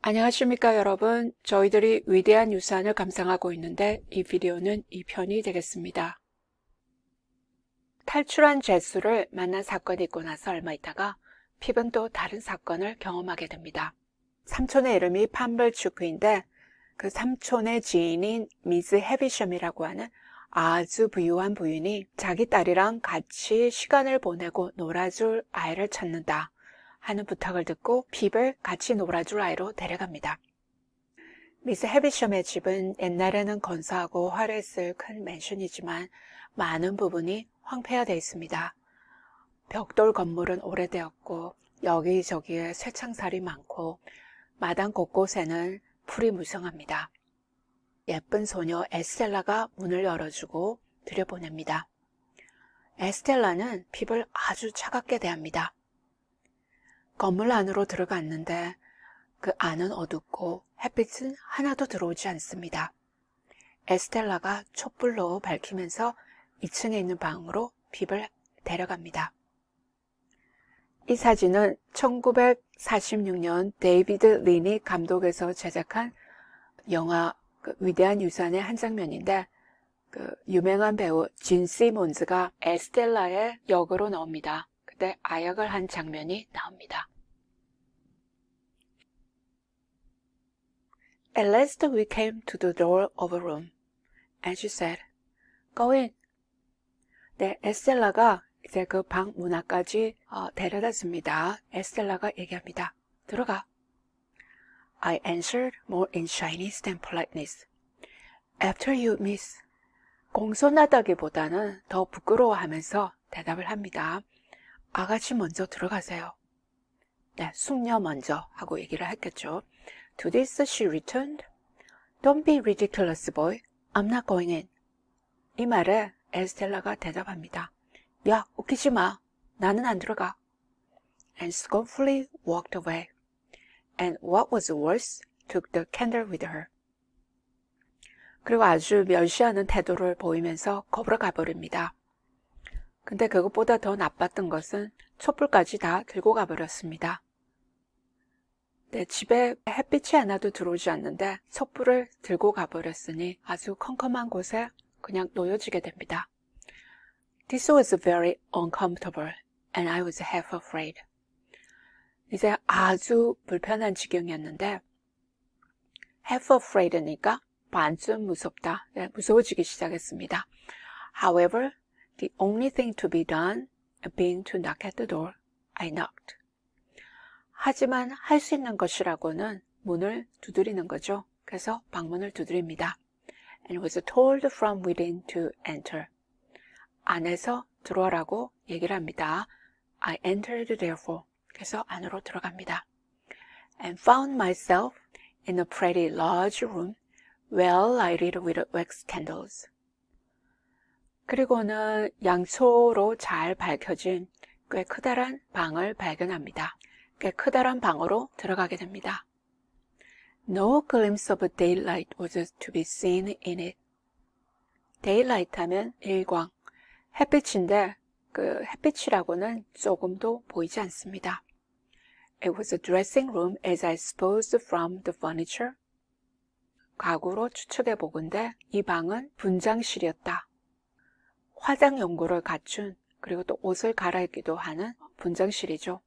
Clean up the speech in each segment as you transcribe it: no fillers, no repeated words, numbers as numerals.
안녕하십니까 여러분. 저희들이 위대한 유산을 감상하고 있는데 이 비디오는 2편이 되겠습니다. 탈출한 제수를 만난 사건이 있고 나서 얼마 있다가 핍은 또 다른 사건을 경험하게 됩니다. 삼촌의 이름이 팜블추크인데 그 삼촌의 지인인 미스 헤비섬이라고 하는 아주 부유한 부인이 자기 딸이랑 같이 시간을 보내고 놀아줄 아이를 찾는다 하는 부탁을 듣고 핍을 같이 놀아줄 아이로 데려갑니다. 미스 헤비섬의 집은 옛날에는 건사하고 화려했을 큰 맨션이지만 많은 부분이 황폐화되어 있습니다. 벽돌 건물은 오래되었고 여기저기에 쇠창살이 많고 마당 곳곳에는 풀이 무성합니다. 예쁜 소녀 에스텔라가 문을 열어주고 들여보냅니다. 에스텔라는 핍을 아주 차갑게 대합니다. 건물 안으로 들어갔는데 그 안은 어둡고 햇빛은 하나도 들어오지 않습니다. 에스텔라가 촛불로 밝히면서 2층에 있는 방으로 핍을 데려갑니다. 이 사진은 1946년 데이비드 린이 감독에서 제작한 영화 위대한 유산의 한 장면인데 유명한 배우 진 시몬즈가 에스텔라의 역으로 나옵니다. 그때 아역을 한 장면이 나옵니다. At last we came to the door of a room, and she said, "Go in." 네, 에스텔라가 이제 그 방 문 앞까지 데려다 줍니다. 에스텔라가 얘기합니다. 들어가. I answered more in shyness than politeness. After you, miss. 공손하다기보다는 더 부끄러워하면서 대답을 합니다. 아가씨 먼저 들어가세요. 네, 숙녀 먼저 하고 얘기를 했겠죠. To this she returned. Don't be ridiculous, boy. I'm not going in. 이 말에 에스텔라가 대답합니다. 야, 웃기지 마. 나는 안 들어가. And scornfully walked away. And what was worse, took the candle with her. 그리고 아주 멸시하는 태도를 보이면서 거부러 가버립니다. 근데 그것보다 더 나빴던 것은 촛불까지 다 들고 가버렸습니다. 네, 집에 햇빛이 하나도 들어오지 않는데 촛불을 들고 가버렸으니 아주 컴컴한 곳에 그냥 놓여지게 됩니다. This was very uncomfortable and I was half afraid. 이제 아주 불편한 지경이었는데 half afraid니까 반쯤 무섭다. 네, 무서워지기 시작했습니다. However, the only thing to be done being to knock at the door, I knocked. 하지만 할 수 있는 것이라고는 문을 두드리는 거죠. 그래서 방문을 두드립니다. And was told from within to enter. 안에서 들어오라고 얘기를 합니다. I entered therefore. 그래서 안으로 들어갑니다. And found myself in a pretty large room, well lighted with wax candles. 그리고는 양초로 잘 밝혀진 꽤 크다란 방을 발견합니다. 꽤 크다란 방으로 들어가게 됩니다. No glimpse of daylight was to be seen in it. daylight 하면 일광, 햇빛인데 그 햇빛이라고는 조금도 보이지 않습니다. It was a dressing room as I supposed from the furniture. 가구로 추측해 보건대 이 방은 분장실이었다. 화장 연구를 갖춘 그리고 또 옷을 갈아입기도 하는 분장실이죠.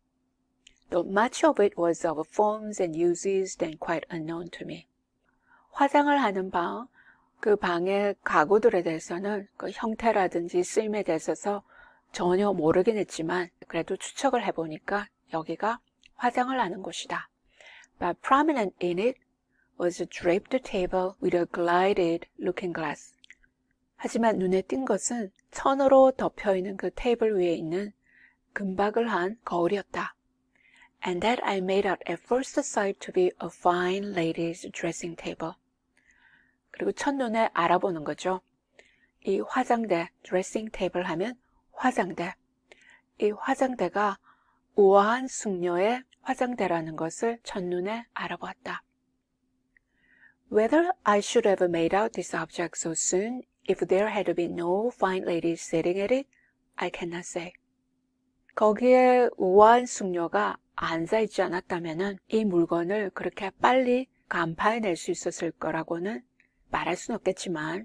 Though much of it was of forms and uses then quite unknown to me. 화장을 하는 방, 그 방의 가구들에 대해서는 그 형태라든지 쓰임에 대해서 전혀 모르긴 했지만 그래도 추측을 해보니까 여기가 화장을 하는 곳이다. But prominent in it was a draped table with a gilded looking glass. 하지만 눈에 띈 것은 천으로 덮여있는 그 테이블 위에 있는 금박을 한 거울이었다. And that I made out at first sight to be a fine lady's dressing table. 그리고 첫눈에 알아보는 거죠. 이 화장대, dressing table 하면 화장대. 이 화장대가 우아한 숙녀의 화장대라는 것을 첫눈에 알아보았다. Whether I should have made out this object so soon if there had been no fine lady sitting at it, I cannot say. 거기에 우아한 숙녀가 앉아있지 않았다면은 이 물건을 그렇게 빨리 간파해낼 수 있었을 거라고는 말할 수는 없겠지만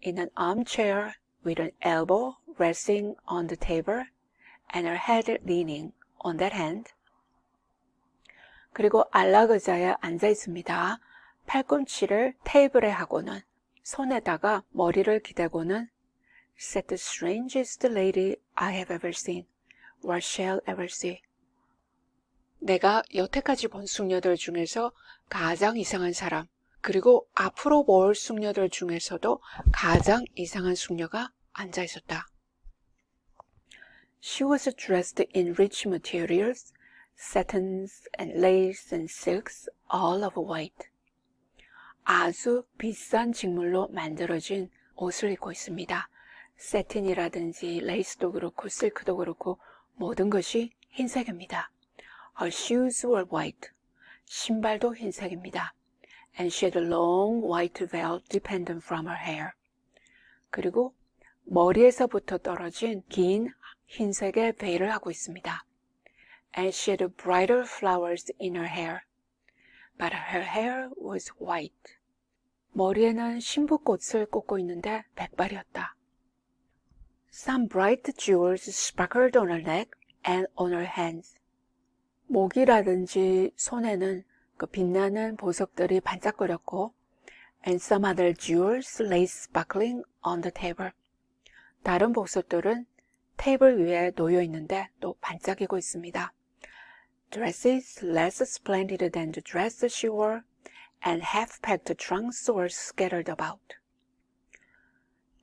in an armchair with an elbow resting on the table and her head leaning on that hand. 그리고 안락의자에 앉아 있습니다. 팔꿈치를 테이블에 하고는 손에다가 머리를 기대고는 said the strangest lady I have ever seen or shall ever see. 내가 여태까지 본 숙녀들 중에서 가장 이상한 사람, 그리고 앞으로 볼 숙녀들 중에서도 가장 이상한 숙녀가 앉아 있었다. She was dressed in rich materials, satins and lace and silks, all of white. 아주 비싼 직물로 만들어진 옷을 입고 있습니다. 세틴이라든지 레이스도 그렇고 실크도 그렇고 모든 것이 흰색입니다. Her shoes were white. 신발도 흰색입니다. And she had a long white veil dependent from her hair. 그리고 머리에서부터 떨어진 긴 흰색의 베일을 하고 있습니다. And she had brighter flowers in her hair. But her hair was white. 머리에는 신부꽃을 꽂고 있는데 백발이었다. Some bright jewels sparkled on her neck and on her hands. 목이라든지 손에는 그 빛나는 보석들이 반짝거렸고 and some other jewels lay sparkling on the table. 다른 보석들은 테이블 위에 놓여 있는데 또 반짝이고 있습니다. Dresses less splendid than the dress she wore and half-packed trunks were scattered about.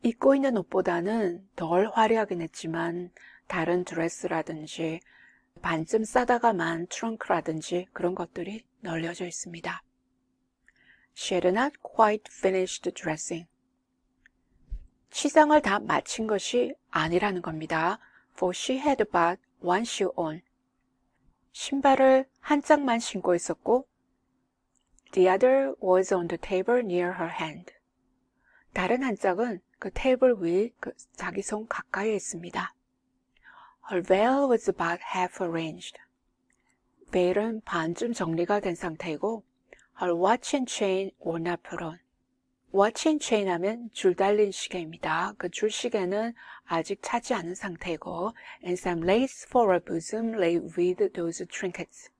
입고 있는 옷보다는 덜 화려하긴 했지만 다른 드레스라든지 반쯤 싸다가 만 트렁크라든지 그런 것들이 널려져 있습니다. She had not quite finished dressing. 치장을 다 마친 것이 아니라는 겁니다. For she had but one shoe on. 신발을 한 짝만 신고 있었고 The other was on the table near her hand. 다른 한 짝은 그 테이블 위 자기 손 가까이에 있습니다. Her veil was about half arranged. 베일은 반쯤 정리가 된 상태이고 Her watch and chain were not put on. watch and chain 하면 줄 달린 시계입니다. 그 줄시계는 아직 차지 않은 상태이고 and some lace for her bosom lay with those trinkets.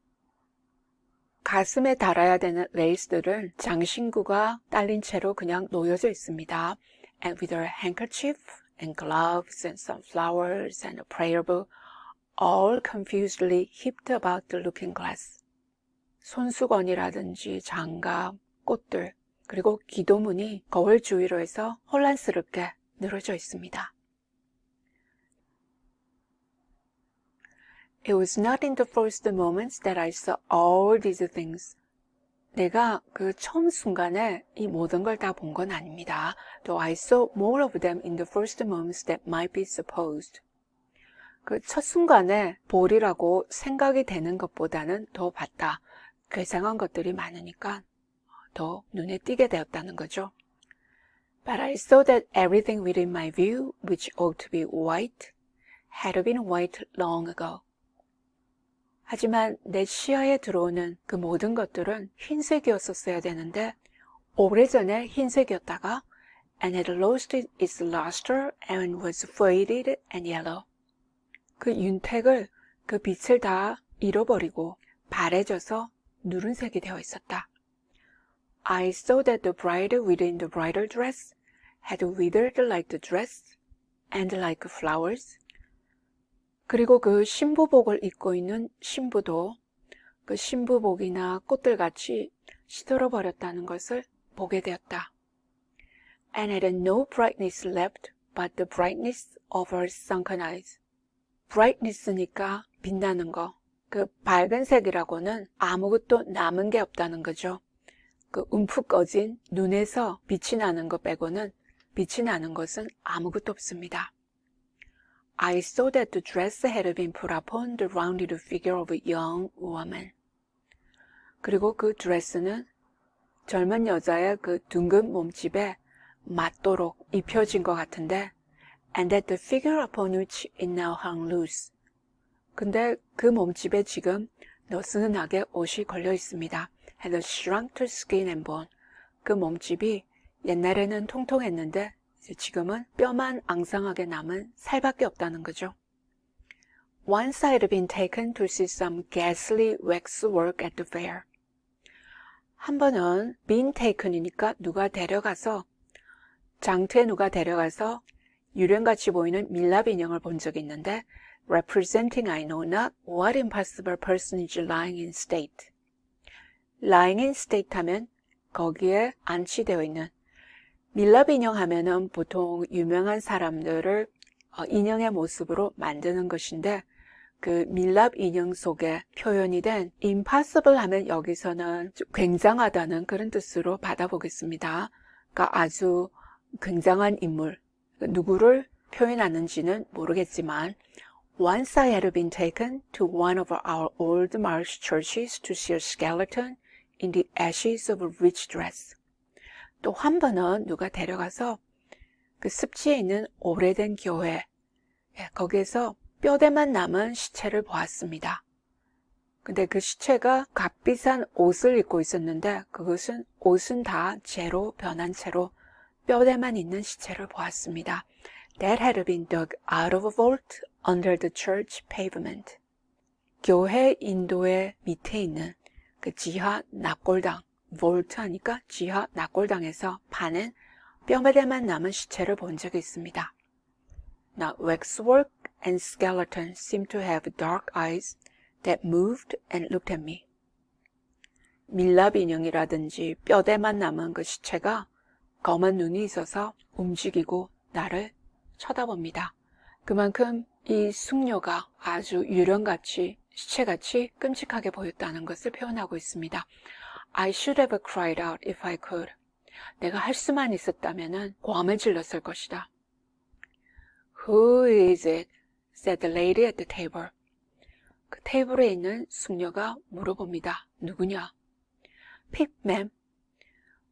가슴에 달아야 되는 레이스들은 장신구가 딸린 채로 그냥 놓여져 있습니다. And with her handkerchief and gloves and some flowers and a prayer book all confusedly heaped about the looking glass. 손수건이라든지 장갑, 꽃들, 그리고 기도문이 거울 주위로 해서 혼란스럽게 늘어져 있습니다. It was not in the first moments that I saw all these things. 내가 그 처음 순간에 이 모든 걸 다 본 건 아닙니다. Though I saw more of them in the first moments that might be supposed. 그 첫 순간에 볼이라고 생각이 되는 것보다는 더 봤다. 괴상한 것들이 많으니까 더 눈에 띄게 되었다는 거죠. But I saw that everything within my view, which ought to be white, had been white long ago. 하지만 내 시야에 들어오는 그 모든 것들은 흰색이었었어야 되는데 오래전에 흰색이었다가 and had lost its luster and was faded and yellow. 그 윤택을, 그 빛을 다 잃어버리고 바래져서 누른색이 되어 있었다. I saw that the bride within the bridal dress had withered like the dress and like flowers. 그리고 그 신부복을 입고 있는 신부도 그 신부복이나 꽃들같이 시들어 버렸다는 것을 보게 되었다. And had no brightness left but the brightness of her sunken eyes. brightness니까 빛나는 거. 그 밝은 색이라고는 아무것도 남은 게 없다는 거죠. 그 움푹 꺼진 눈에서 빛이 나는 것 빼고는 빛이 나는 것은 아무것도 없습니다. I saw that the dress had been put upon the rounded figure of a young woman. 그리고 그 드레스는 젊은 여자의 그 둥근 몸집에 맞도록 입혀진 것 같은데 and that the figure upon which it now hung loose 근데 그 몸집에 지금 느슨하게 옷이 걸려 있습니다. Had shrunk to skin and bone. 그 몸집이 옛날에는 통통했는데 지금은 뼈만 앙상하게 남은 살밖에 없다는 거죠. Once I had been taken to see some ghastly waxwork at the fair. 한 번은 been taken이니까 누가 데려가서, 장터에 누가 데려가서 유령같이 보이는 밀랍 인형을 본 적이 있는데 representing I know not what impossible personage lying in state. lying in state 하면 거기에 안치되어 있는, 밀랍 인형 하면은 보통 유명한 사람들을 인형의 모습으로 만드는 것인데 그 밀랍 인형 속에 표현이 된 impossible 하면 여기서는 굉장하다는 그런 뜻으로 받아보겠습니다. 그러니까 아주 굉장한 인물, 누구를 표현하는지는 모르겠지만 Once I had been taken to one of our old marsh churches to see a skeleton in the ashes of a rich dress. 또 한 번은 누가 데려가서 그 습지에 있는 오래된 교회, 거기에서 뼈대만 남은 시체를 보았습니다. 근데 그 시체가 값비싼 옷을 입고 있었는데 그것은 옷은 다 재로 변한 채로 뼈대만 있는 시체를 보았습니다. That had been dug out of a vault under the church pavement. 교회 인도의 밑에 있는 그 지하 낙골당, vault 하니까 지하 낙골당에서 파는 뼈대만 남은 시체를 본 적이 있습니다. Now, waxwork and skeleton seemed to have dark eyes that moved and looked at me. 밀랍 인형이라든지 뼈대만 남은 그 시체가 검은 눈이 있어서 움직이고 나를 쳐다봅니다. 그만큼 이 숙녀가 아주 유령같이, 시체같이 끔찍하게 보였다는 것을 표현하고 있습니다. I should have cried out if I could. 내가 할 수만 있었다면 고함을 질렀을 것이다. Who is it? said the lady at the table. 그 테이블에 있는 숙녀가 물어봅니다. 누구냐? 핍, ma'am.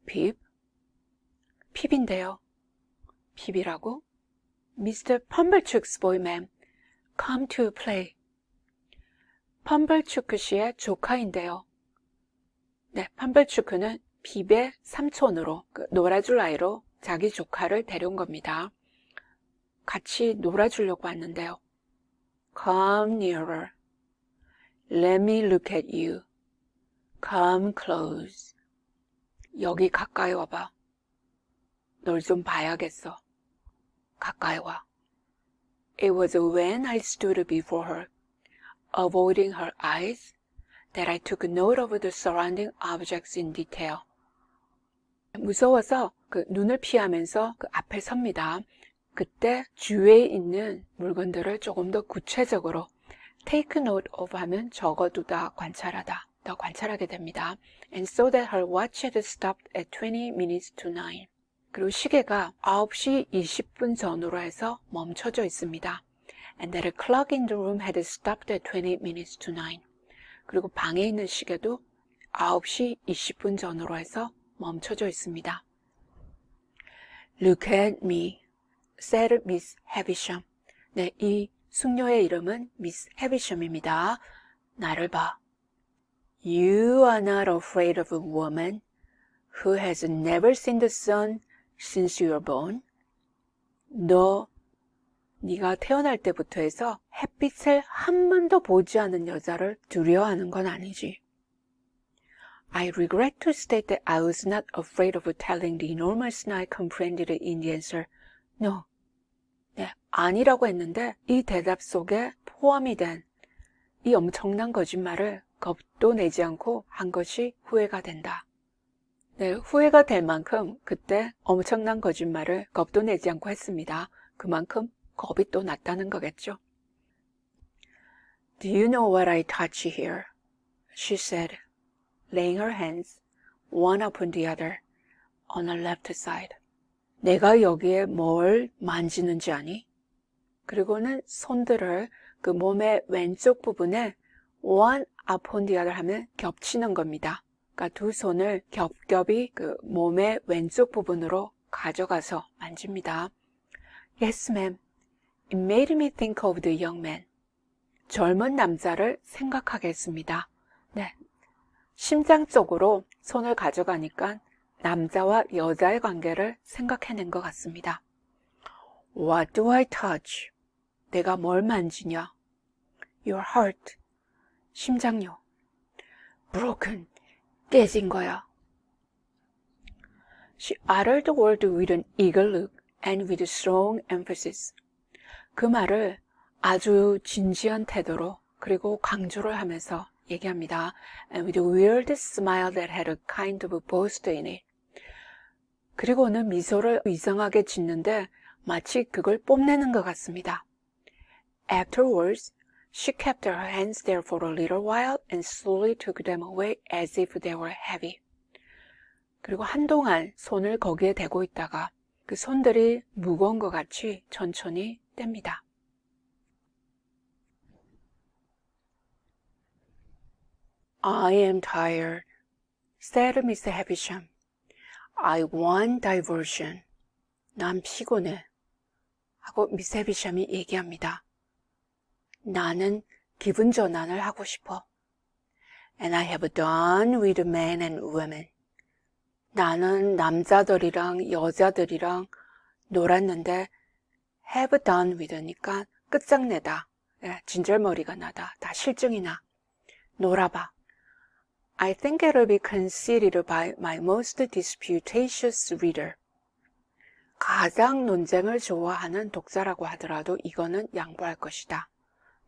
핍? 핍인데요. 핍이라고? Mr. Pumblechook's boy, ma'am. Come to play. 펌블추크 씨의 조카인데요. 네, 펌블추크는 핍의 삼촌으로, 놀아줄 아이로 자기 조카를 데려온 겁니다. 같이 놀아주려고 왔는데요. Come nearer. Let me look at you. Come close. 여기 가까이 와봐. 널 좀 봐야겠어. 가까이 와. It was when I stood before her, avoiding her eyes, that I took note of the surrounding objects in detail. 무서워서 그 눈을 피하면서 그 앞에 섭니다. 그때 주위에 있는 물건들을 조금 더 구체적으로 take note of 하면 적어두다, 관찰하다, 더 관찰하게 됩니다. And so that her watch had stopped at 20 minutes to 9. 그리고 시계가 9시 20분 전후로 해서 멈춰져 있습니다. And that a clock in the room had stopped at 20 minutes to 9. 그리고 방에 있는 시계도 9시 20분 전후로 해서 멈춰져 있습니다. Look at me, said Miss Havisham. 네, 이 숙녀의 이름은 Miss Havisham입니다. 나를 봐. You are not afraid of a woman who has never seen the sun since you were born. 네가 태어날 때부터 해서 햇빛을 한 번도 보지 않은 여자를 두려워하는 건 아니지. I regret to state that I was not afraid of telling the enormous I comprehended in the answer. No. 네, 아니라고 했는데 이 대답 속에 포함이 된 이 엄청난 거짓말을 겁도 내지 않고 한 것이 후회가 된다. 네, 후회가 될 만큼 그때 엄청난 거짓말을 겁도 내지 않고 했습니다. 그만큼 겁이 또 났다는 거겠죠. Do you know what I touch here? She said, laying her hands one upon the other on her left side. 내가 여기에 뭘 만지는지 아니? 그리고는 손들을 그 몸의 왼쪽 부분에 one upon the other 하면 겹치는 겁니다. 그러니까 두 손을 겹겹이 그 몸의 왼쪽 부분으로 가져가서 만집니다. Yes, ma'am. It made me think of the young man. 젊은 남자를 생각하게 했습니다. 네, 심장 쪽으로 손을 가져가니까 남자와 여자의 관계를 생각해낸 것 같습니다. What do I touch? 내가 뭘 만지냐? Your heart. 심장요. Broken. 깨진 거야. She uttered the word with an eager look and with strong emphasis. 그 말을 아주 진지한 태도로 그리고 강조를 하면서 얘기합니다. And with a weird smile that had a kind of boast in it. 그리고는 미소를 이상하게 짓는데 마치 그걸 뽐내는 것 같습니다. Afterwards, she kept her hands there for a little while and slowly took them away as if they were heavy. 그리고 한동안 손을 거기에 대고 있다가 그 손들이 무거운 것 같이 천천히 뗍니다. I am tired, said Miss Havisham. I want diversion. 난 피곤해. 하고 미스 해비샴이 얘기합니다. 나는 기분 전환을 하고 싶어. And I have done with men and women. 나는 남자들이랑 여자들이랑 놀았는데 have done with니까 끝장내다. 진절머리가 나다. 다 실증이 나. 놀아봐. I think it'll be conceded by my most disputatious reader. 가장 논쟁을 좋아하는 독자라고 하더라도 이거는 양보할 것이다.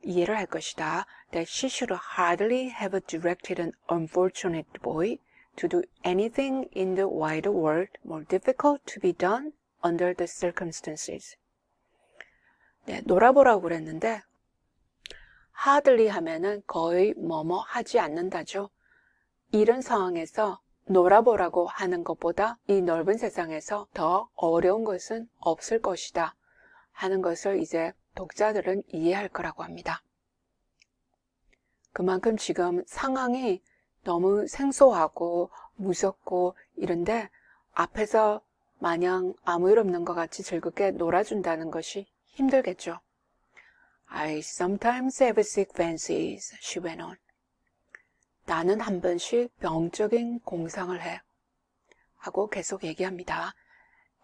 이해를 할 것이다. That she should hardly have directed an unfortunate boy to do anything in the wide world more difficult to be done under the circumstances. 네, 놀아보라고 그랬는데 hardly 하면은 거의 뭐뭐 하지 않는다죠. 이런 상황에서 놀아보라고 하는 것보다 이 넓은 세상에서 더 어려운 것은 없을 것이다 하는 것을 이제 독자들은 이해할 거라고 합니다. 그만큼 지금 상황이 너무 생소하고 무섭고 이런데 앞에서 마냥 아무 일 없는 것 같이 즐겁게 놀아준다는 것이 힘들겠죠. I sometimes have sick fancies, she went on. 나는 한 번씩 병적인 공상을 해. 하고 계속 얘기합니다.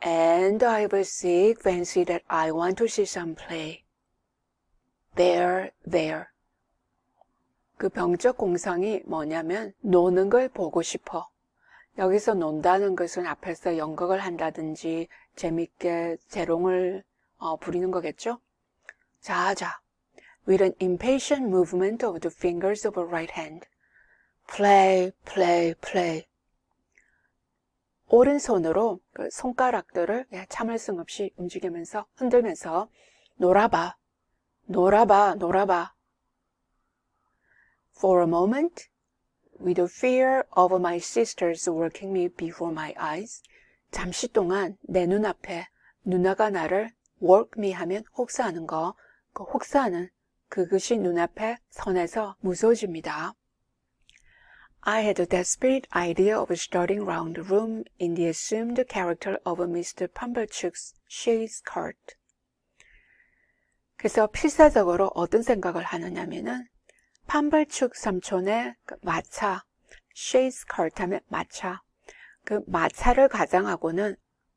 And I have a sick fancy that I want to see some play. There. 그 병적 공상이 뭐냐면 노는 걸 보고 싶어. 여기서 논다는 것은 앞에서 연극을 한다든지 재밌게 재롱을 부리는 거겠죠? 자. With an impatient movement of the fingers of her right hand. Play. 오른손으로 그 손가락들을 참을 수 없이 움직이면서 흔들면서 놀아봐. For a moment, with the fear of my sisters working me before my eyes, 잠시 동안 내 눈앞에 누나가 나를 work me 하면 혹사하는 거, 그 혹사하는 그것이 눈앞에 선에서 무서워집니다. I had a desperate idea of starting round the room in the assumed character of Mr. Pumblechook's chaise cart. 그래서 필사적으로 어떤 생각을 하느냐면은 팜벌축 삼촌의 그 마차, chaise cart 하면 마차, 그 마차를 가장하고는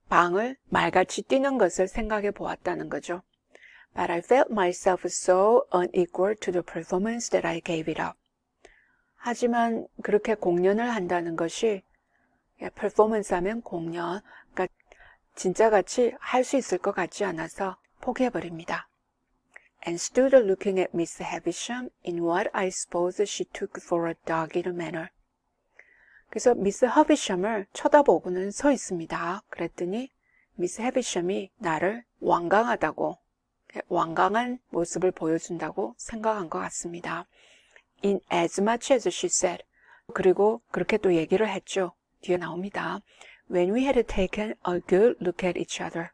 방을 말같이 뛰는 것을 생각해 보았다는 거죠. But I felt myself so unequal to the performance that I gave it up. 하지만 그렇게 공연을 한다는 것이 performance 하면 공연, 그러니까 진짜같이 할 수 있을 것 같지 않아서 포기해버립니다. And stood looking at Miss Havisham in what I suppose she took for a dogged manner. 그래서 미스 허비샴을 쳐다보고는 서 있습니다. 그랬더니 미스 해비샴이 나를 완강하다고, 완강한 모습을 보여준다고 생각한 것 같습니다. In as much as she said. 그리고 그렇게 또 얘기를 했죠. 뒤에 나옵니다. When we had taken a good look at each other.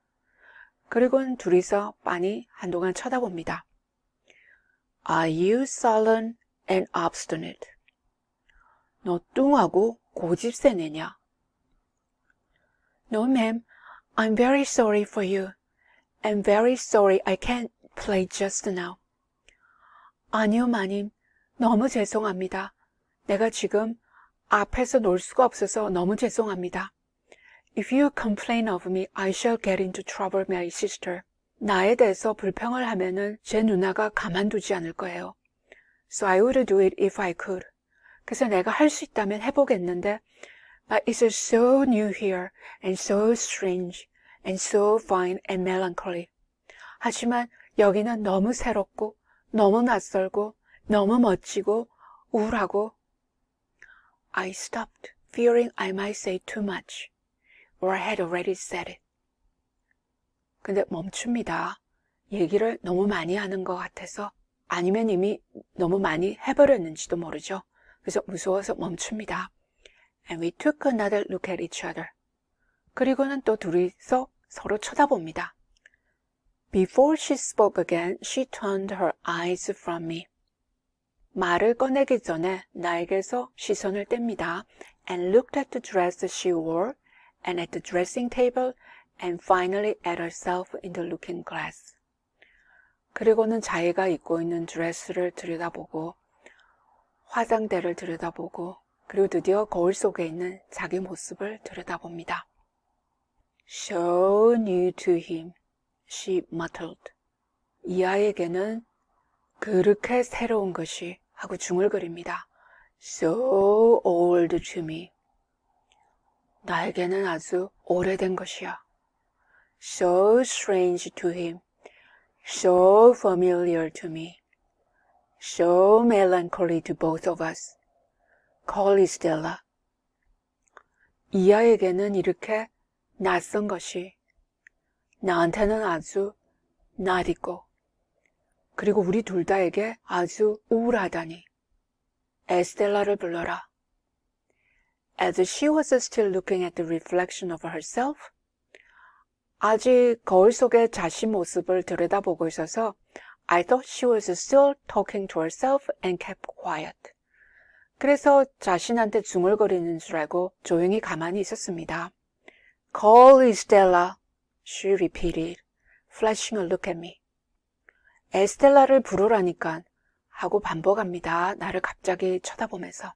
그리고는 둘이서 빤히 한동안 쳐다봅니다. Are you sullen and obstinate? 너 뚱하고 고집세네냐? No, ma'am. I'm very sorry for you. I'm very sorry I can't play just now. 아니요, 마님. 너무 죄송합니다. 내가 지금 앞에서 놀 수가 없어서 너무 죄송합니다. If you complain of me, I shall get into trouble, my sister. 나에 대해서 불평을 하면은 제 누나가 가만두지 않을 거예요. So I would do it if I could. 그래서 내가 할 수 있다면 해보겠는데, but it's so new here, and so strange, and so fine and melancholy. 하지만 여기는 너무 새롭고, 너무 낯설고, 너무 멋지고, 우울하고. I stopped, fearing I might say too much, or I had already said it. 근데 멈춥니다. 얘기를 너무 많이 하는 것 같아서, 아니면 이미 너무 많이 해버렸는지도 모르죠. 그래서 무서워서 멈춥니다. And we took another look at each other. 그리고는 또 둘이서 서로 쳐다봅니다. Before she spoke again, she turned her eyes from me. 말을 꺼내기 전에 나에게서 시선을 뗍니다. And looked at the dress she wore, and at the dressing table, and finally at herself in the looking glass. 그리고는 자기가 입고 있는 드레스를 들여다보고 화장대를 들여다보고 그리고 드디어 거울 속에 있는 자기 모습을 들여다봅니다. So new to him, she muttered. 이 아이에게는 그렇게 새로운 것이 하고 중얼거립니다. So old to me. 나에게는 아주 오래된 것이야. So strange to him. So familiar to me. So melancholy to both of us. Call Stella. 이 아이에게는 이렇게 낯선 것이 나한테는 아주 낯익고 그리고 우리 둘 다에게 아주 우울하다니. 에스텔라를 불러라. As she was still looking at the reflection of herself, 아직 거울 속의 자신 모습을 들여다보고 있어서 I thought she was still talking to herself and kept quiet. 그래서 자신한테 중얼거리는 줄 알고 조용히 가만히 있었습니다. Call Stella, she repeated, flashing a look at me. 에스텔라를 부르라니까 하고 반복합니다. 나를 갑자기 쳐다보면서.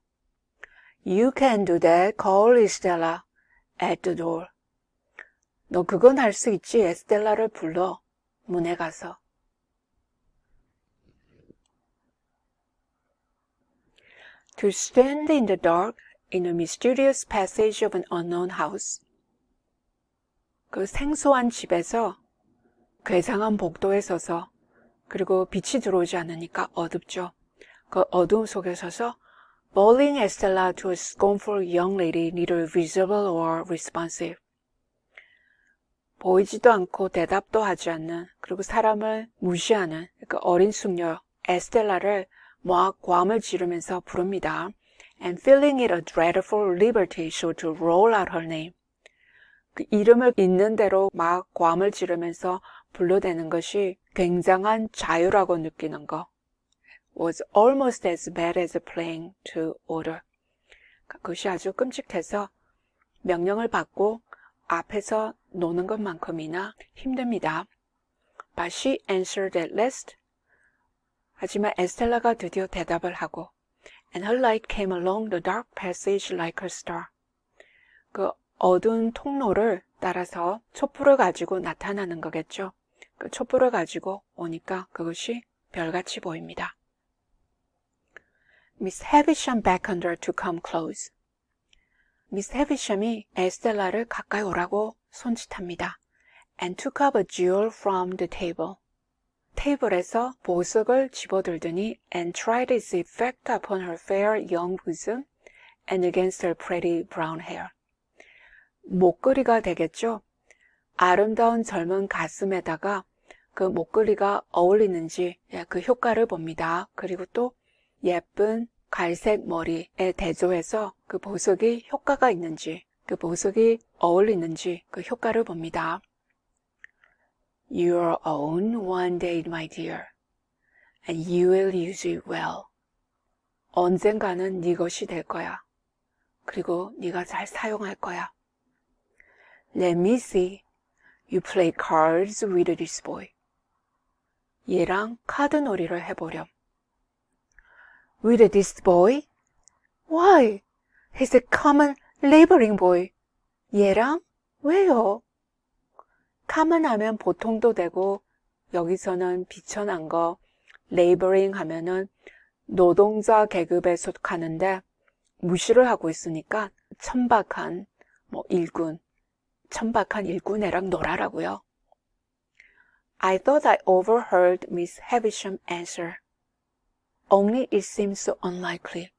You can do that, call Stella at the door. 너 그건 할 수 있지, 에스텔라를 불러. 문에 가서. To stand in the dark in a mysterious passage of an unknown house. 그 생소한 집에서 괴상한 복도에 서서 그리고 빛이 들어오지 않으니까 어둡죠. 그 어두움 속에 서서 bowling Estella to a scornful young lady neither visible or responsive. 보이지도 않고 대답도 하지 않는 그리고 사람을 무시하는 그 어린 숙녀 에스텔라를 막 고함을 지르면서 부릅니다. And feeling it a dreadful liberty so to roll out her name. 그 이름을 있는 대로 막 고함을 지르면서 불러대는 것이 굉장한 자유라고 느끼는 거. Was almost as bad as playing to order. 그것이 아주 끔찍해서 명령을 받고 앞에서 노는 것만큼이나 힘듭니다. But she answered at last. 하지만 에스텔라가 드디어 대답을 하고 And her light came along the dark passage like a star. 그 어두운 통로를 따라서 촛불을 가지고 나타나는 거겠죠. 그 촛불을 가지고 오니까 그것이 별같이 보입니다. Miss Havisham beckoned her to come close. 미스 해비샴이 에스텔라를 가까이 오라고 손짓합니다. And took up a jewel from the table. 테이블에서 보석을 집어들더니 and tried its effect upon her fair young bosom and against her pretty brown hair. 목걸이가 되겠죠? 아름다운 젊은 가슴에다가 그 목걸이가 어울리는지 그 효과를 봅니다. 그리고 또 예쁜 갈색 머리에 대조해서 그 보석이 효과가 있는지, 그 보석이 어울리는지 그 효과를 봅니다. Your own one day, my dear, and you will use it well. 언젠가는 네 것이 될 거야. 그리고 네가 잘 사용할 거야. Let me see you play cards with this boy. 얘랑 카드 놀이를 해보렴. with this boy? Why? He's a common laboring boy. 얘랑? 왜요? common 하면 보통도 되고 여기서는 비천한 거 laboring 하면은 노동자 계급에 속하는데 무시를 하고 있으니까 천박한 일꾼 애랑 놀아라고요. I thought I overheard Miss Havisham answer. Only it seems so unlikely.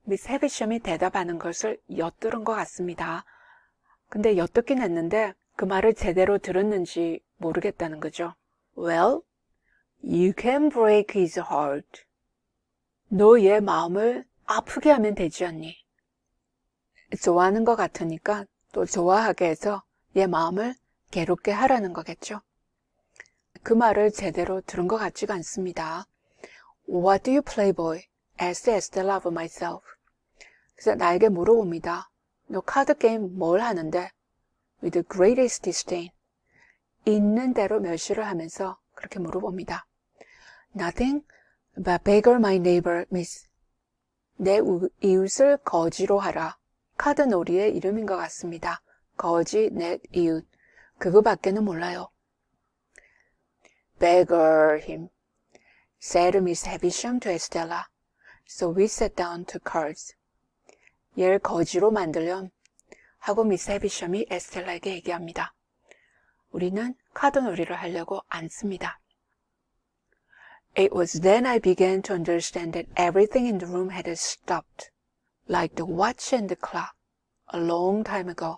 Miss Havisham이 대답하는 것을 엿들은 것 같습니다. 근데 엿듣긴 했는데 그 말을 제대로 들었는지 모르겠다는 거죠. Well, you can break his heart. 너 얘 마음을 아프게 하면 되지 않니? 좋아하는 것 같으니까 또 좋아하게 해서 얘 마음을 괴롭게 하라는 거겠죠. 그 말을 제대로 들은 것 같지가 않습니다. What do you play, boy? asked Estella of myself. 그래서 나에게 물어봅니다. 너 카드 게임 뭘 하는데? With the greatest disdain. 있는 대로 멸시를 하면서 그렇게 물어봅니다. Nothing but beggar my neighbor, miss. 내 이웃을 거지로 하라. 카드 놀이의 이름인 것 같습니다. 거지, 내 이웃. 그거밖에는 몰라요. Beggar him, said Miss Havisham to Estella. So we sat down to cards. 얘를 거지로 만들렴 하고 미스 해비샴이 에스텔라에게 얘기합니다. 우리는 카드 놀이를 하려고 앉습니다. It was then I began to understand that everything in the room had stopped, like the watch and the clock, a long time ago.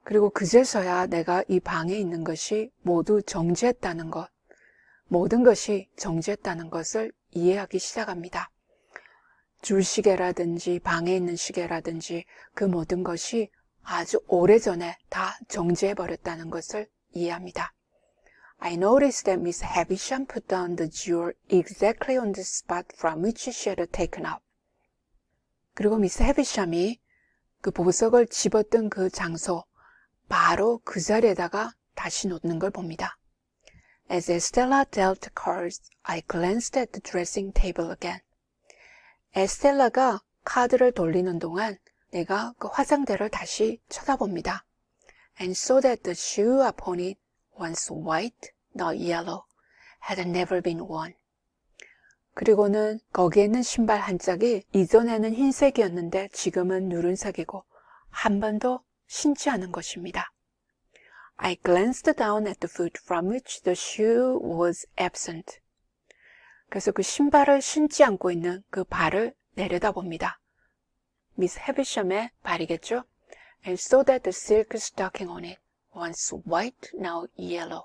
그리고 그제서야 내가 이 방에 있는 것이 모두 정지했다는 것, 모든 것이 정지했다는 것을 이해하기 시작합니다. 줄시계라든지 방에 있는 시계라든지 그 모든 것이 아주 오래전에 다 정지해버렸다는 것을 이해합니다. I noticed that Miss Havisham put down the jewel exactly on the spot from which she had taken up. 그리고 미스 해비샴이 그 보석을 집었던 그 장소, 바로 그 자리에다가 다시 놓는 걸 봅니다. As Estella dealt cards, I glanced at the dressing table again. 에스텔라가 카드를 돌리는 동안 내가 그 화장대를 다시 쳐다봅니다. And saw that the shoe upon it, once white, now yellow, had never been worn. 그리고는 거기에 있는 신발 한 짝이 이전에는 흰색이었는데 지금은 누른색이고 한 번도 신지 않은 것입니다. I glanced down at the foot from which the shoe was absent. 그래서 그 신발을 신지 않고 있는 그 발을 내려다봅니다. 미스 해비샴의 발이겠죠? And saw that the silk stocking on it, once white, now yellow.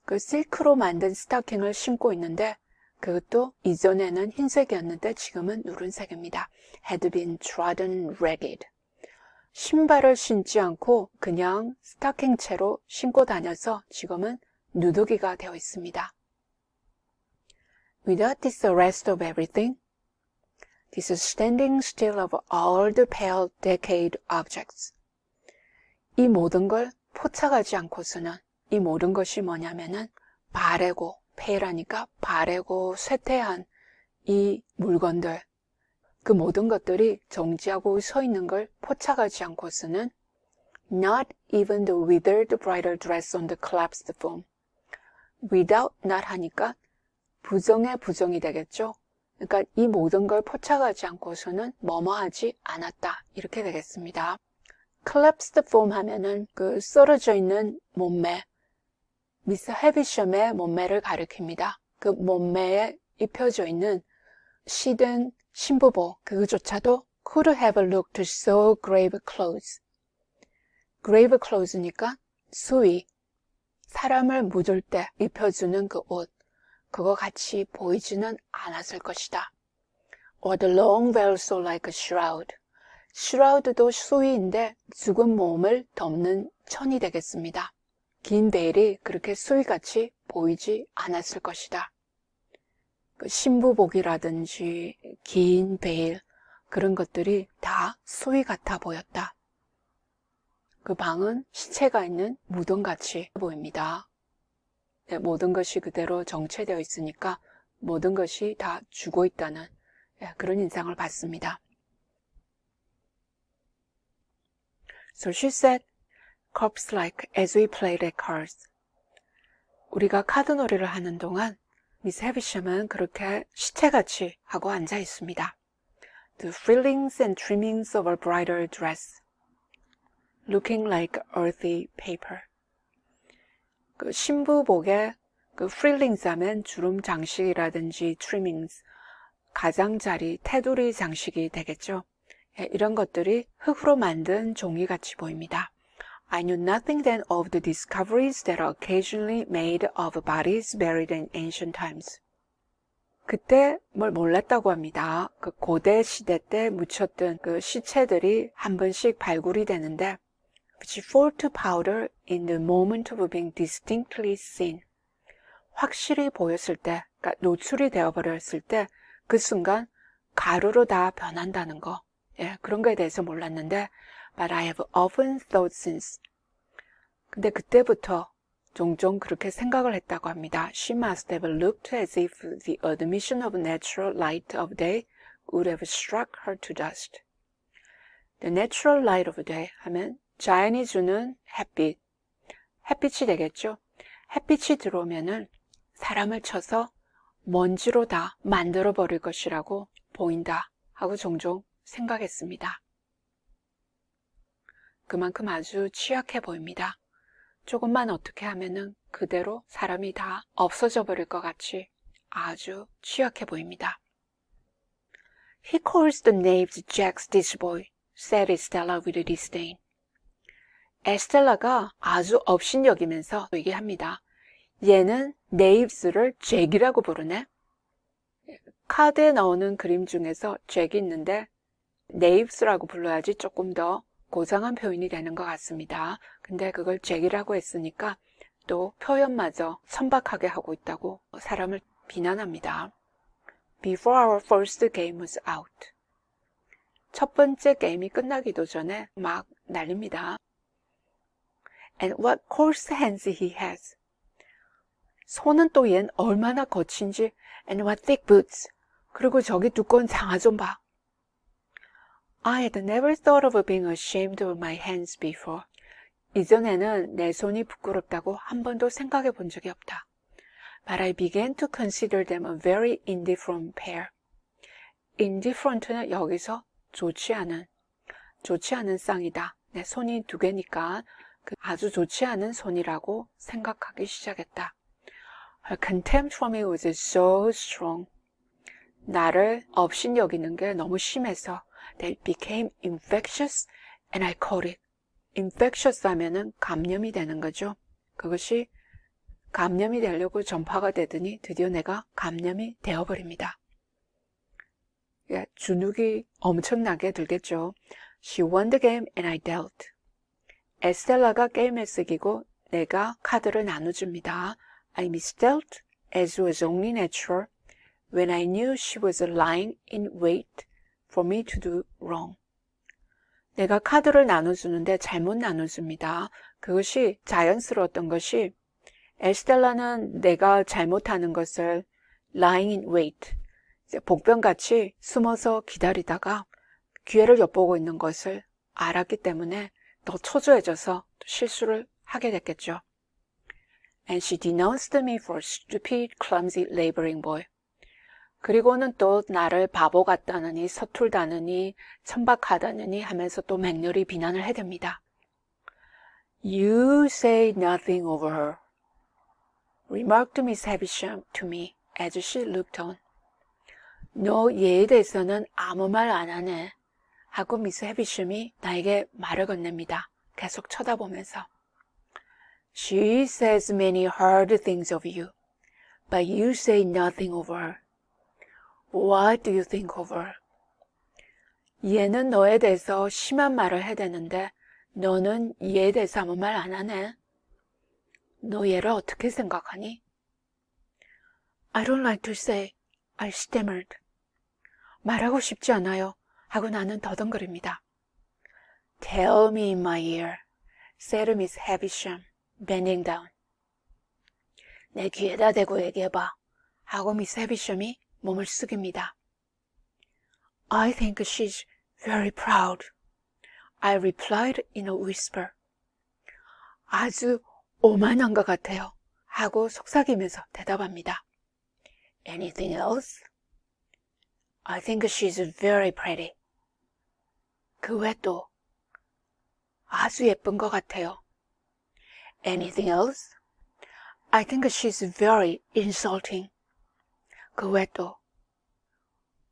그 실크로 만든 스타킹을 신고 있는데 그것도 이전에는 흰색이었는데 지금은 누른색입니다. Had been trodden ragged. 신발을 신지 않고 그냥 스타킹 채로 신고 다녀서 지금은 누더기가 되어 있습니다. Without this arrest of everything, this standing still of all the pale decayed objects. 이 모든 걸 포착하지 않고서는 이 모든 것이 뭐냐면은 바래고, pale하니까 바래고 쇠퇴한 이 물건들, 그 모든 것들이 정지하고 서 있는 걸 포착하지 않고서는 not even the withered bridal dress on the collapsed foam. without not 하니까 부정의 부정이 되겠죠. 그러니까 이 모든 걸 포착하지 않고서는 뭐뭐하지 않았다 이렇게 되겠습니다. collapsed foam 하면은 그 썰어져 있는 몸매, 미스 해비샴의 몸매를 가리킵니다. 그 몸매에 입혀져 있는 시든 신부복 그거조차도 could have looked so grave clothes. grave clothes니까 수위, 사람을 묻을 때 입혀주는 그 옷, 그거 같이 보이지는 않았을 것이다. Or the long veil so like a shroud. shroud도 수위인데 죽은 몸을 덮는 천이 되겠습니다. 긴 베일이 그렇게 수위같이 보이지 않았을 것이다. 그 신부복이라든지 긴 베일 그런 것들이 다 수위 같아 보였다. 그 방은 시체가 있는 무덤같이 보입니다. 모든 것이 그대로 정체되어 있으니까 모든 것이 다 죽어 있다는 그런 인상을 받습니다. So she said, corpse-like as we played at cards. 우리가 카드 놀이를 하는 동안 미스 해비샴은 그렇게 시체같이 하고 앉아 있습니다. The frillings and trimmings of her bridal dress, looking like earthy paper. 그 신부복의 그 frillings 하면 주름 장식이라든지 trimmings, 가장자리, 테두리 장식이 되겠죠. 이런 것들이 흙으로 만든 종이같이 보입니다. I knew nothing then of the discoveries that are occasionally made of bodies buried in ancient times. 그때 뭘 몰랐다고 합니다. 그 고대 시대 때 묻혔던 그 시체들이 한 번씩 발굴이 되는데 which fall to powder in the moment of being distinctly seen. 확실히 보였을 때, 그러니까 노출이 되어버렸을 때 그 순간 가루로 다 변한다는 거. 그런 거에 대해서 몰랐는데 But I have often thought since. 근데 그때부터 종종 그렇게 생각을 했다고 합니다. She must have looked as if the admission of natural light of day would have struck her to dust. The natural light of day 하면 자연이 주는 햇빛, 햇빛이 되겠죠. 햇빛이 들어오면은 사람을 쳐서 먼지로 다 만들어 버릴 것이라고 보인다 하고 종종 생각했습니다. 그만큼 아주 취약해 보입니다. 조금만 어떻게 하면은 그대로 사람이 다 없어져 버릴 것 같이 아주 취약해 보입니다. He calls the knaves Jack's dishboy, said Estella with disdain. 에스텔라가 아주 업신여기면서 얘기합니다. 얘는 네이브스를 잭이라고 부르네. 카드에 나오는 그림 중에서 잭이 있는데 네이브스라고 불러야지 조금 더 고상한 표현이 되는 것 같습니다. 근데 그걸 잭이라고 했으니까 또 표현마저 천박하게 하고 있다고 사람을 비난합니다. Before our first game was out. 첫 번째 게임이 끝나기도 전에 막 날립니다. And what coarse hands he has. 손은 또 얜 얼마나 거친지. And what thick boots. 그리고 저기 두꺼운 장화 좀 봐. I had never thought of being ashamed of my hands before. 이전에는 내 손이 부끄럽다고 한 번도 생각해 본 적이 없다. But I began to consider them a very indifferent pair. indifferent는 여기서 좋지 않은 쌍이다. 내 손이 두 개니까 아주 좋지 않은 손이라고 생각하기 시작했다. Her contempt for me was so strong. 나를 업신여기는 게 너무 심해서 that it became infectious and I caught it. infectious 하면은 감염이 되는 거죠. 그것이 감염이 되려고 전파가 되더니 드디어 내가 감염이 되어버립니다. 주눅이 엄청나게 들겠죠. She won the game and I dealt. 에스텔라가 게임에 쓰기고 내가 카드를 나눠줍니다. I misdealt as was only natural when I knew she was lying in wait for me to do wrong. 내가 카드를 나눠주는데 잘못 나눠줍니다. 그것이 자연스러웠던 것이 에스텔라는 내가 잘못하는 것을 lying in wait, 복병같이 숨어서 기다리다가 기회를 엿보고 있는 것을 알았기 때문에 더 초조해져서 실수를 하게 됐겠죠. And she denounced me for stupid, clumsy laboring boy. 그리고는 또 나를 바보 같다느니 서툴다느니 천박하다느니 하면서 또 맹렬히 비난을 해댑니다. You say nothing over her, remarked Miss Havisham to me as she looked on. 너 얘에 대해서는 아무 말 안 하네 하고 미스 해비샴이 나에게 말을 건넵니다. 계속 쳐다보면서. She says many hard things of you, but you say nothing over her. What do you think of her? 얘는 너에 대해서 심한 말을 해대는데 너는 얘에 대해서 아무 말 안 하네. 너 얘를 어떻게 생각하니? I don't like to say, I stammered. 말하고 싶지 않아요 하고 나는 더듬거립니다. Tell me in my ear, said Miss Havisham, bending down. 내 귀에다 대고 얘기해봐. 하고 미스 해비샴이 몸을 숙입니다. I think she's very proud. I replied in a whisper. 아주 오만한 것 같아요. 하고 속삭이면서 대답합니다. Anything else? I think she's very pretty. 그 외 또 아주 예쁜 것 같아요. Anything else? I think she's very insulting. 그 외 또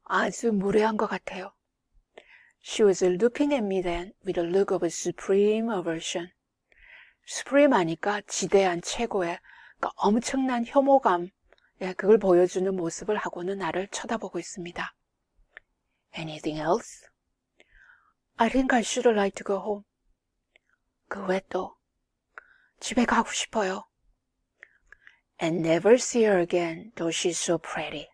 아주 무례한 것 같아요. She was looking at me then with a look of supreme aversion. supreme 하니까 지대한 최고의 그러니까 엄청난 혐오감, 그걸 보여주는 모습을 하고는 나를 쳐다보고 있습니다. Anything else? I think I should like to go home. 그 외 또 집에 가고 싶어요. And never see her again, though she's so pretty.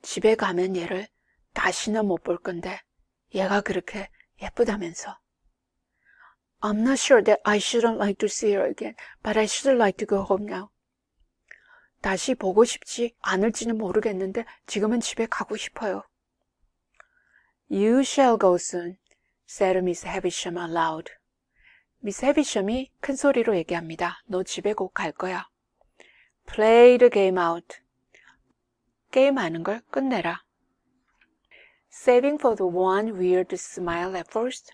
집에 가면 얘를 다시는 못 볼 건데 얘가 그렇게 예쁘다면서. I'm not sure that I shouldn't like to see her again, but I should like to go home now. 다시 보고 싶지 않을지는 모르겠는데 지금은 집에 가고 싶어요. You shall go soon, said Miss Havisham aloud. 미스 해비샴이 큰 소리로 얘기합니다. 너 집에 곧 갈 거야. Play the game out. 게임하는 걸 끝내라. Saving for the one weird smile at first.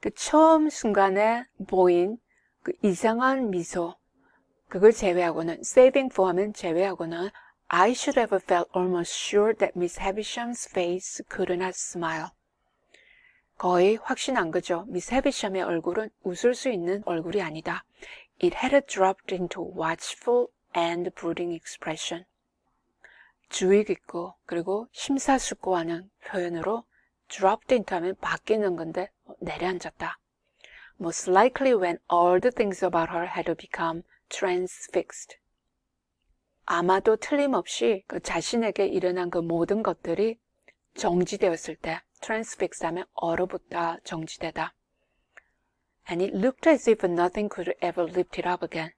그 처음 순간에 보인 그 이상한 미소, 그걸 제외하고는, saving for 하면 제외하고는 I should have felt almost sure that Miss Havisham's face could not smile. 거의 확신한 거죠. 미스 해비샴의 얼굴은 웃을 수 있는 얼굴이 아니다. It had dropped into watchful and brooding expression. 주의 깊고 그리고 심사숙고하는 표현으로 dropped into 하면 바뀌는 건데 내려앉았다. Most likely when all the things about her had become transfixed. 아마도 틀림없이 그 자신에게 일어난 그 모든 것들이 정지되었을 때 transfixed 하면 얼어붙다, 정지되다. And it looked as if nothing could ever lift it up again.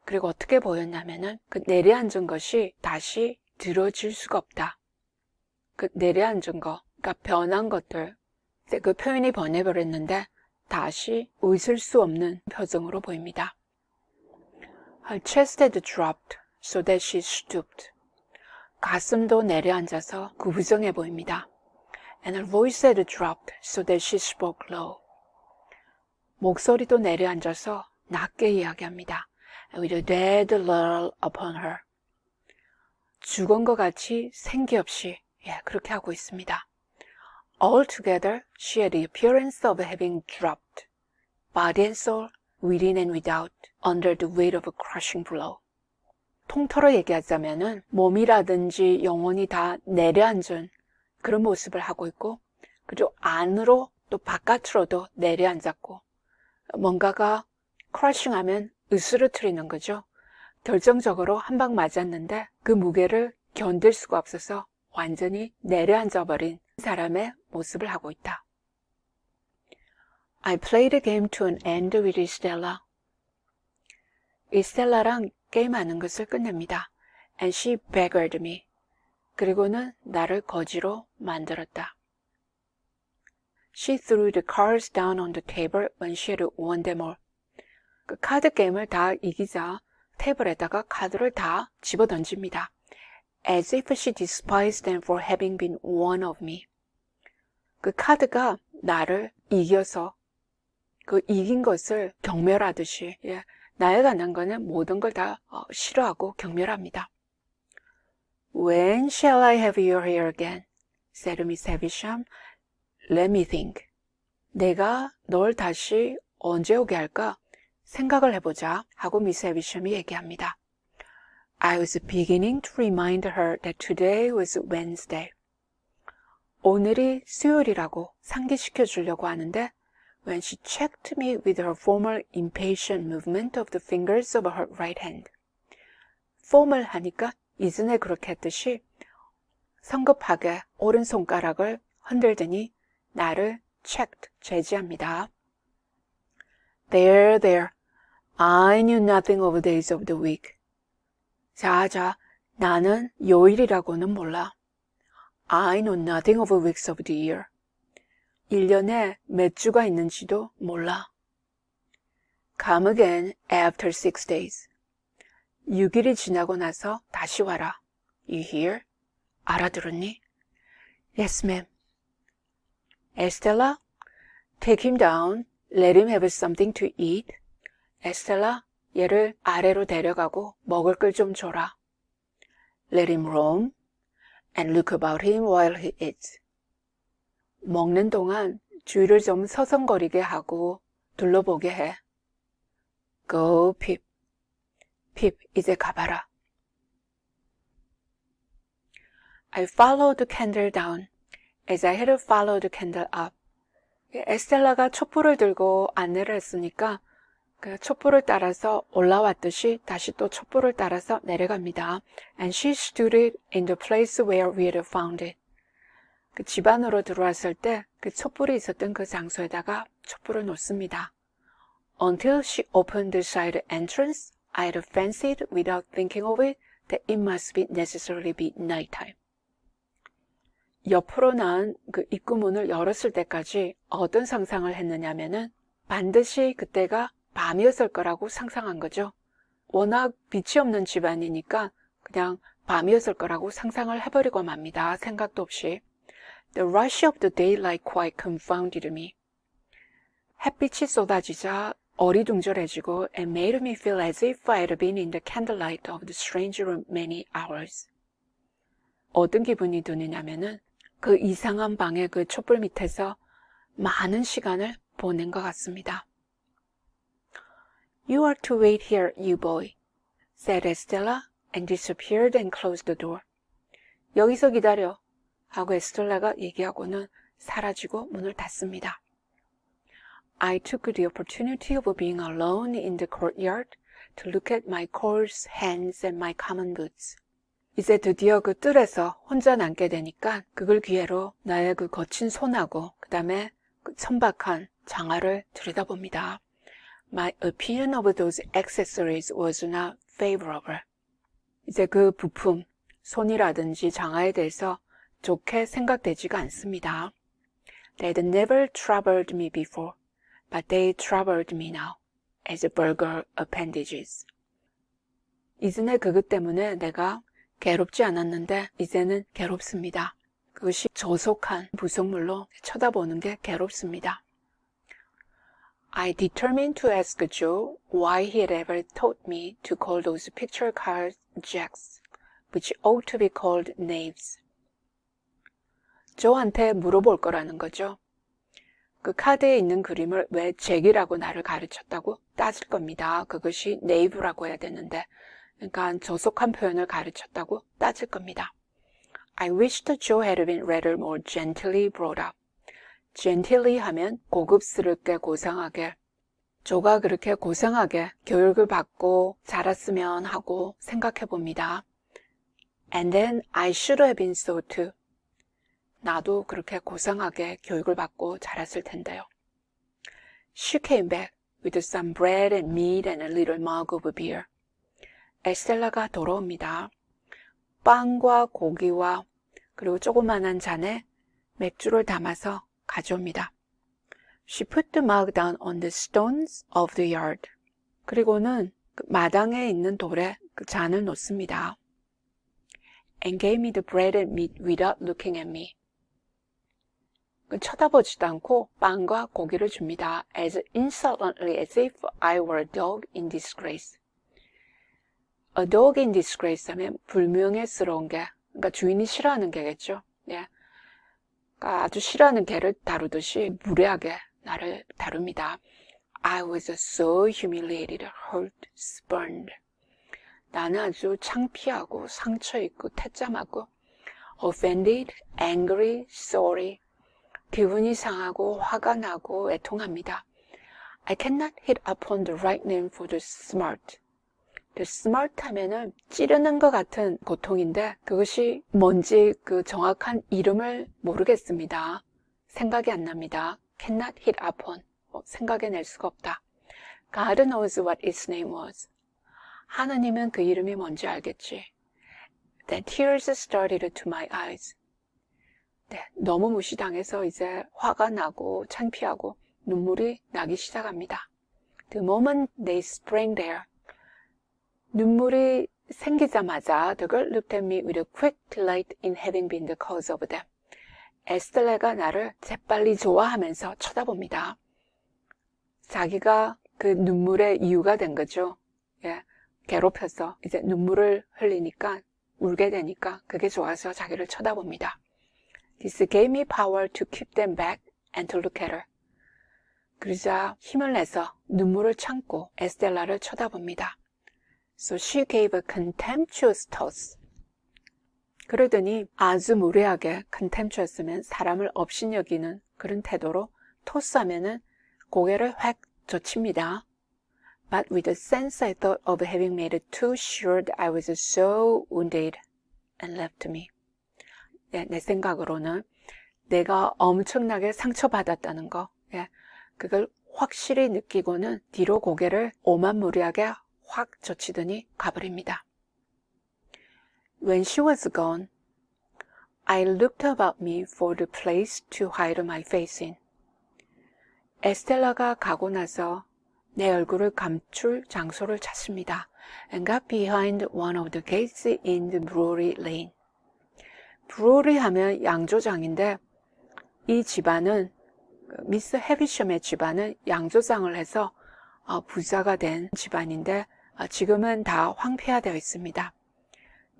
그리고 어떻게 보였냐면은 그 내려앉은 것이 다시 들어질 수가 없다. 그 내려앉은 거, 그러니까 변한 것들, 그 표현이 번해버렸는데 다시 웃을 수 없는 표정으로 보입니다. Her chest had dropped so that she stooped. 가슴도 내려앉아서 구부정해 보입니다. And her voice had dropped so that she spoke low. 목소리도 내려앉아서 낮게 이야기합니다. With a dead lull upon her. 죽은 것 같이 생기 없이 그렇게 하고 있습니다. Altogether, she had the appearance of having dropped, body and soul, within and without, under the weight of a crushing blow. 통틀어 얘기하자면은 몸이라든지 영혼이 다 내려앉은 그런 모습을 하고 있고, 그리고 안으로 또 바깥으로도 내려앉았고, 뭔가가 크러싱하면 으스러뜨리는 거죠. 결정적으로 한 방 맞았는데 그 무게를 견딜 수가 없어서 완전히 내려앉아버린 사람의 모습을 하고 있다. I played the game to an end with Estella. 이스텔라랑 게임하는 것을 끝냅니다. And she beggared me. 그리고는 나를 거지로 만들었다. She threw the cards down on the table when she had won them all. 그 카드 게임을 다 이기자 테이블에다가 카드를 다 집어던집니다. As if she despised them for having been one of me. 그 카드가 나를 이겨서 그 이긴 것을 경멸하듯이 나에 관한 거는 모든 걸 다 싫어하고 경멸합니다. When shall I have your hair again? said Miss Havisham. Let me think. 내가 널 다시 언제 오게 할까? 생각을 해보자 하고 미스 해비샴이 얘기합니다. I was beginning to remind her that today was Wednesday. 오늘이 수요일이라고 상기시켜 주려고 하는데 when she checked me with her formal impatient movement of the fingers of her right hand. formal 하니까 이전에 그렇게 했듯이 성급하게 오른손가락을 흔들더니 나를 checked, 제지합니다. There, there. I knew nothing of days of the week. 자, 나는 요일이라고는 몰라. I know nothing of weeks of the year. 1년에 몇 주가 있는지도 몰라. Come again after 6 days. 6일이 지나고 나서 다시 와라. You hear? 알아들었니? Yes, ma'am. Estella, take him down. Let him have something to eat. 에스텔라, 얘를 아래로 데려가고 먹을 걸 좀 줘라. Let him roam and look about him while he eats. 먹는 동안 주위를 좀 서성거리게 하고 둘러보게 해. Go, Pip. Pip, 이제 가봐라. I followed the candle down as I had followed the candle up. 에스텔라가 촛불을 들고 안내를 했으니까 그 촛불을 따라서 올라왔듯이 다시 또 촛불을 따라서 내려갑니다. And she stood it in the place where we had found it. 그 집 안으로 들어왔을 때 그 촛불이 있었던 그 장소에다가 촛불을 놓습니다. Until she opened the side entrance, I had fancied without thinking of it that it must be necessarily be nighttime. 옆으로 나은 그 입구문을 열었을 때까지 어떤 상상을 했느냐면은 반드시 그때가 밤이었을 거라고 상상한 거죠. 워낙 빛이 없는 집안이니까 그냥 밤이었을 거라고 상상을 해버리고 맙니다. 생각도 없이. The rush of the daylight quite confounded me. 햇빛이 쏟아지자 어리둥절해지고 and made me feel as if I had been in the candlelight of the strange room many hours. 어떤 기분이 드느냐면은 그 이상한 방의 그 촛불 밑에서 많은 시간을 보낸 것 같습니다. You are to wait here, you boy, said Estella, and disappeared and closed the door. 여기서 기다려, 하고 에스텔라가 얘기하고는 사라지고 문을 닫습니다. I took the opportunity of being alone in the courtyard to look at my coarse hands and my common boots. 이제 드디어 그 뜰에서 혼자 남게 되니까 그걸 기회로 나의 그 거친 손하고 그 다음에 그 천박한 장화를 들여다봅니다. My opinion of those accessories was not favorable. 이제 그 부품, 손이라든지 장화에 대해서 좋게 생각되지가 않습니다. They had never troubled me before, but they troubled me now as vulgar appendages. 이전에 그것 때문에 내가 괴롭지 않았는데 이제는 괴롭습니다. 그것이 저속한 부속물로 쳐다보는 게 괴롭습니다. I determined to ask Joe why he had ever taught me to call those picture cards jacks, which ought to be called knaves. 조한테 물어볼 거라는 거죠. 그 카드에 있는 그림을 왜 잭이라고 나를 가르쳤다고 따질 겁니다. 그것이 knave라고 해야 되는데, 그러니까 저속한 표현을 가르쳤다고 따질 겁니다. I wished Joe had been rather more gently brought up. gentilly 하면 고급스럽게 고상하게. 조가 그렇게 고상하게 교육을 받고 자랐으면 하고 생각해 봅니다. And then I should have been so too. 나도 그렇게 고상하게 교육을 받고 자랐을 텐데요. She came back with some bread and meat and a little mug of beer. 에스텔라가 돌아옵니다. 빵과 고기와 그리고 조그만한 잔에 맥주를 담아서 가져옵니다. She put the mug down on the stones of the yard. 그리고는 그 마당에 있는 돌에 그 잔을 놓습니다. And gave me the bread and meat without looking at me. 쳐다보지도 않고 빵과 고기를 줍니다. As insolently as if I were a dog in disgrace. A dog in disgrace 하면 불명예스러운 개, 그러니까 주인이 싫어하는 개겠죠. 예. 그러니까 아주 싫어하는 개를 다루듯이 무례하게 나를 다룹니다. I was so humiliated, hurt, spurned. 나는 아주 창피하고 상처있고 태점하고 offended, angry, sorry. 기분이 상하고 화가 나고 애통합니다. I cannot hit upon the right name for the smart. The smart 하면은 찌르는 것 같은 고통인데 그것이 뭔지 그 정확한 이름을 모르겠습니다. 생각이 안 납니다. Cannot hit upon. 생각해낼 수가 없다. God knows what its name was. 하느님은 그 이름이 뭔지 알겠지. Then tears started to my eyes. 네, 너무 무시당해서 이제 화가 나고 창피하고 눈물이 나기 시작합니다. The moment they sprang there. 눈물이 생기자마자 the girl looked at me with a quick delight in having been the cause of them. 에스텔라가 나를 재빨리 좋아하면서 쳐다봅니다. 자기가 그 눈물의 이유가 된 거죠. 예, 괴롭혀서 이제 눈물을 흘리니까 울게 되니까 그게 좋아서 자기를 쳐다봅니다. This gave me power to keep them back and to look at her. 그러자 힘을 내서 눈물을 참고 에스텔라를 쳐다봅니다. So she gave a contemptuous toss. 그러더니 아주 무례하게 contemptuous면 사람을 업신여기는 그런 태도로 토스하면은 고개를 획 젖힙니다. But with the sense I thought of having made it too sure that I was so wounded and left me. 네, 내 생각으로는 내가 엄청나게 상처받았다는 거, 예, 그걸 확실히 느끼고는 뒤로 고개를 오만무리하게 확 젖히더니 가버립니다. When she was gone, I looked about me for the place to hide my face in. 에스텔라가 가고 나서 내 얼굴을 감출 장소를 찾습니다. And got behind one of the gates in the brewery lane. 브루리 하면 양조장인데 이 집안은 미스 헤비섬의 집안은 양조장을 해서 부자가 된 집안인데 지금은 다 황폐화되어 있습니다.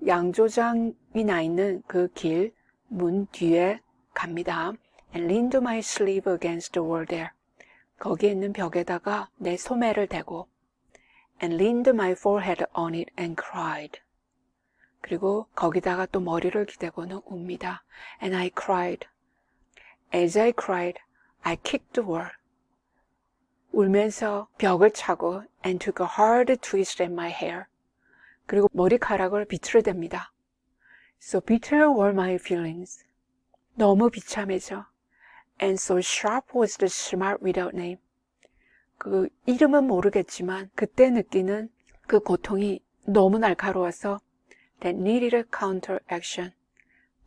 양조장이 나 있는 그 길 문 뒤에 갑니다. And leaned my sleeve against the wall there. 거기에 있는 벽에다가 내 소매를 대고 and leaned my forehead on it and cried. 그리고 거기다가 또 머리를 기대고는 웁니다. And I cried. As I cried, I kicked the wall. 울면서 벽을 차고 and took a hard twist at my hair. 그리고 머리카락을 비틀어댑니다. So bitter were my feelings. 너무 비참해져. And so sharp was the smart without name. 그 이름은 모르겠지만 그때 느끼는 그 고통이 너무 날카로워서 that needed a counteraction.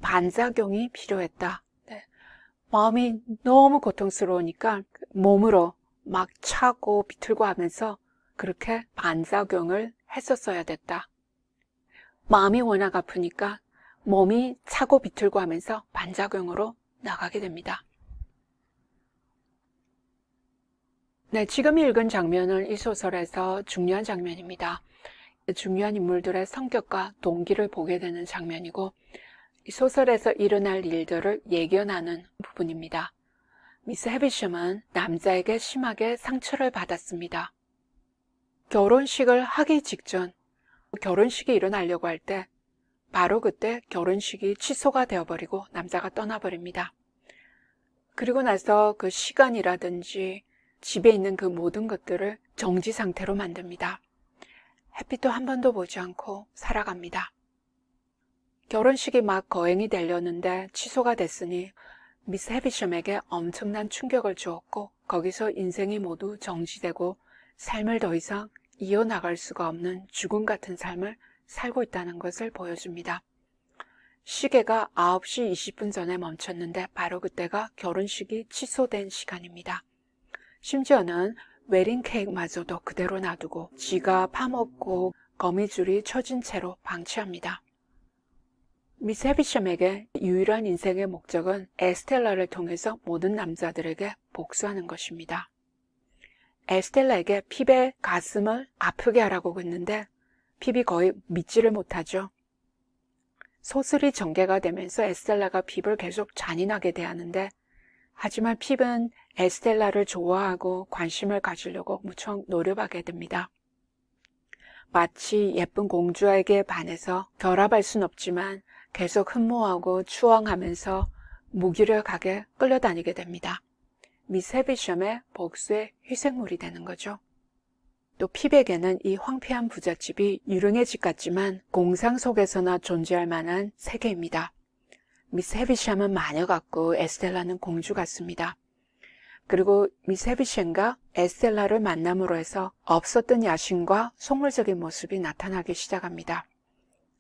반작용이 필요했다. 네. 마음이 너무 고통스러우니까 몸으로 막 차고 비틀고 하면서 그렇게 반작용을 했었어야 됐다. 마음이 워낙 아프니까 몸이 차고 비틀고 하면서 반작용으로 나가게 됩니다. 네, 지금 읽은 장면은 이 소설에서 중요한 장면입니다. 중요한 인물들의 성격과 동기를 보게 되는 장면이고 이 소설에서 일어날 일들을 예견하는 부분입니다. 미스 헤비섬은 남자에게 심하게 상처를 받았습니다. 결혼식을 하기 직전 결혼식이 일어나려고 할 때 바로 그때 결혼식이 취소가 되어버리고 남자가 떠나버립니다. 그리고 나서 그 시간이라든지 집에 있는 그 모든 것들을 정지 상태로 만듭니다. 햇빛도 한 번도 보지 않고 살아갑니다. 결혼식이 막 거행이 되려는데 취소가 됐으니 미스 헤비섬에게 엄청난 충격을 주었고 거기서 인생이 모두 정지되고 삶을 더 이상 이어나갈 수가 없는 죽음 같은 삶을 살고 있다는 것을 보여줍니다. 시계가 9시 20분 전에 멈췄는데 바로 그때가 결혼식이 취소된 시간입니다. 심지어는 웨딩 케이크마저도 그대로 놔두고 지가 파먹고 거미줄이 쳐진 채로 방치합니다. 미스 헤비섬에게 유일한 인생의 목적은 에스텔라를 통해서 모든 남자들에게 복수하는 것입니다. 에스텔라에게 핍의 가슴을 아프게 하라고 했는데 핍이 거의 믿지를 못하죠. 소설이 전개가 되면서 에스텔라가 핍을 계속 잔인하게 대하는데 하지만 핍은 에스텔라를 좋아하고 관심을 가지려고 무척 노력하게 됩니다. 마치 예쁜 공주에게 반해서 결합할 순 없지만 계속 흠모하고 추앙하면서 무기력하게 끌려다니게 됩니다. 미스 헤비섬의 복수의 희생물이 되는 거죠. 또 핍에게는 이 황폐한 부잣집이 유령의 집 같지만 공상 속에서나 존재할 만한 세계입니다. 미스 헤비섬은 마녀 같고 에스텔라는 공주 같습니다. 그리고 미스 헤비섬과 에스텔라를 만남으로 해서 없었던 야심과 속물적인 모습이 나타나기 시작합니다.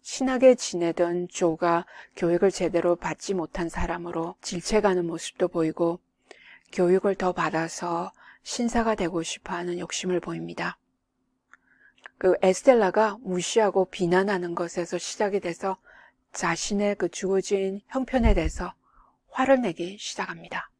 친하게 지내던 조가 교육을 제대로 받지 못한 사람으로 질체가는 모습도 보이고 교육을 더 받아서 신사가 되고 싶어하는 욕심을 보입니다. 그 에스텔라가 무시하고 비난하는 것에서 시작이 돼서 자신의 그 주어진 형편에 대해서 화를 내기 시작합니다.